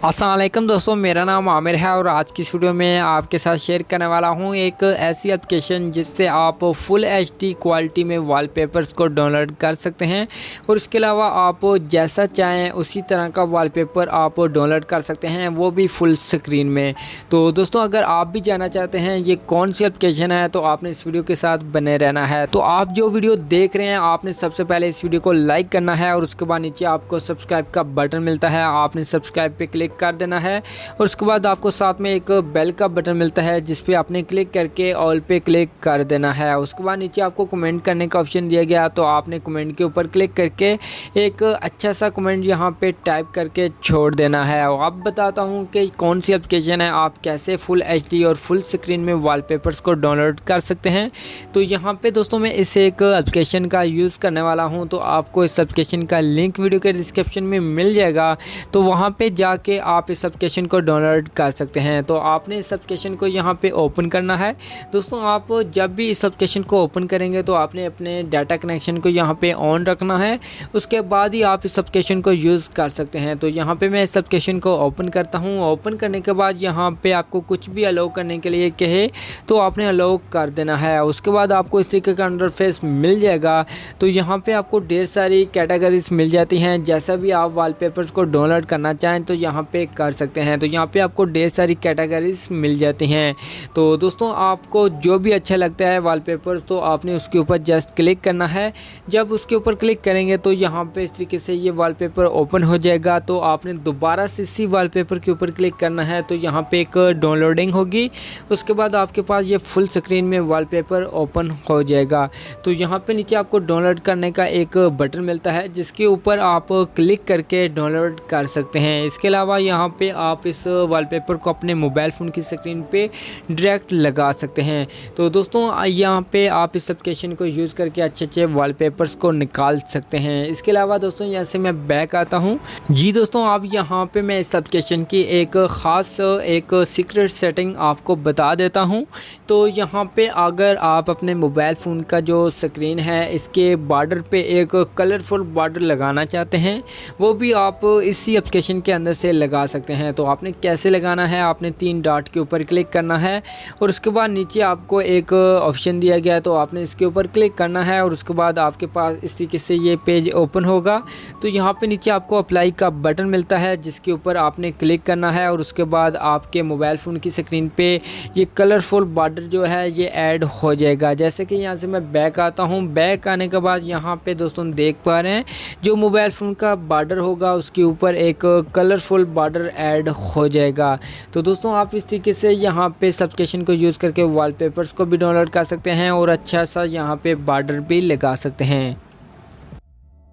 अस्सलाम वालेकुम दोस्तों, मेरा नाम आमिर है और आज की इस वीडियो में आपके साथ शेयर करने वाला हूं एक ऐसी एप्लीकेशन जिससे आप फुल एचडी क्वालिटी में वॉलपेपर्स को डाउनलोड कर सकते हैं और इसके अलावा आप जैसा चाहें उसी तरह का वॉलपेपर आप डाउनलोड कर सकते हैं, वो भी फुल स्क्रीन में। तो दोस्तों, अगर आप भी जानना चाहते हैं ये कौन सी एप्लीकेशन है तो आपने इस वीडियो के साथ बने रहना है। तो आप जो वीडियो देख रहे हैं आपने सबसे पहले इस वीडियो को लाइक करना है और उसके बाद नीचे आपको सब्सक्राइब का बटन मिलता है, आपने सब्सक्राइब पे क्लिक कर देना है और उसके बाद आपको साथ में एक बेल का बटन मिलता है जिस पे आपने क्लिक करके ऑल पे क्लिक कर देना है। उसके बाद नीचे आपको कमेंट करने का ऑप्शन दिया गया तो आपने कमेंट के ऊपर क्लिक करके एक अच्छा सा कमेंट यहाँ पे टाइप करके छोड़ देना है। और अब बताता हूँ कि कौन सी एप्लीकेशन है, आप कैसे फुल एचडी और फुल स्क्रीन में वॉलपेपर्स को डाउनलोड कर सकते हैं। तो यहाँ पे दोस्तों मैं इस एक एप्लीकेशन का यूज़ करने वाला हूँ, तो आपको इस एप्लीकेशन का लिंक वीडियो के डिस्क्रिप्शन में मिल जाएगा, तो वहाँ पे जाके आप इस एप्लीकेशन को डाउनलोड कर सकते हैं। तो आपने इस एप्लीकेशन को यहाँ पे ओपन करना है। दोस्तों, आप जब भी इस एप्लीकेशन को ओपन करेंगे तो आपने अपने डाटा कनेक्शन को यहाँ पे ऑन रखना है, उसके बाद ही आप इस एप्लीकेशन को यूज़ कर सकते हैं। तो यहाँ पे मैं इस एप्लीकेशन को ओपन करता हूँ। ओपन करने के बाद यहाँ पे आपको कुछ भी अलाउ करने के लिए कहे तो आपने अलाउ कर देना है। उसके बाद आपको इस तरीके का इंटरफेस मिल जाएगा। तो यहाँ पे आपको ढेर सारी कैटेगरीज मिल जाती हैं, जैसा भी आप वॉलपेपर्स को डाउनलोड करना चाहें तो यहाँ पे कर सकते हैं। तो यहाँ पे आपको ढेर सारी कैटेगरीज मिल जाती हैं। तो दोस्तों, आपको जो भी अच्छा लगता है वॉलपेपर्स तो आपने उसके ऊपर जस्ट क्लिक करना है। जब उसके ऊपर क्लिक करेंगे तो यहाँ पे इस तरीके से ये वॉलपेपर ओपन हो जाएगा। तो आपने दोबारा से इसी वॉलपेपर के ऊपर क्लिक करना है, तो यहाँ पे एक डाउनलोडिंग होगी। उसके बाद आपके पास ये फुल स्क्रीन में वॉलपेपर ओपन हो जाएगा। तो यहाँ पे नीचे आपको डाउनलोड करने का एक बटन मिलता है जिसके ऊपर आप क्लिक करके डाउनलोड कर सकते हैं। इसके अलावा यहाँ पे आप इस वॉलपेपर को अपने मोबाइल फ़ोन की स्क्रीन पे डायरेक्ट लगा सकते हैं। तो दोस्तों, यहाँ पे आप इस एप्लीकेशन को यूज़ करके अच्छे अच्छे वॉलपेपर्स को निकाल सकते हैं। इसके अलावा दोस्तों, यहाँ से मैं बैक आता हूँ। जी दोस्तों, अब यहाँ पे मैं इस एप्लीकेशन की एक ख़ास एक सीक्रेट सेटिंग आपको बता देता हूँ। तो यहाँ पे अगर आप अपने मोबाइल फ़ोन का जो स्क्रीन है इसके बॉर्डर पे एक कलरफुल बॉर्डर लगाना चाहते हैं, वो भी आप इसी एप्लीकेशन के अंदर से लगा सकते हैं। तो आपने कैसे लगाना है, आपने 3 डॉट के ऊपर क्लिक करना है और उसके बाद नीचे आपको एक ऑप्शन दिया गया है, तो आपने इसके ऊपर क्लिक करना है और उसके बाद आपके पास इस तरीके से ये पेज ओपन होगा। तो यहाँ पे नीचे आपको अप्लाई का बटन मिलता है जिसके ऊपर आपने क्लिक करना है और उसके बाद आपके मोबाइल फ़ोन की स्क्रीन पे ये कलरफुल बॉर्डर जो है ये ऐड हो जाएगा। जैसे कि यहाँ से मैं बैक आता हूँ। बैक आने के बाद यहाँ पे दोस्तों देख पा रहे हैं जो मोबाइल फ़ोन का बॉर्डर होगा उसके ऊपर एक कलरफुल बॉर्डर ऐड हो जाएगा। तो दोस्तों, आप इस तरीके से यहाँ पे इस एप्लीकेशन को यूज़ करके वॉलपेपर्स को भी डाउनलोड कर सकते हैं और अच्छा सा यहाँ पे बॉर्डर भी लगा सकते हैं।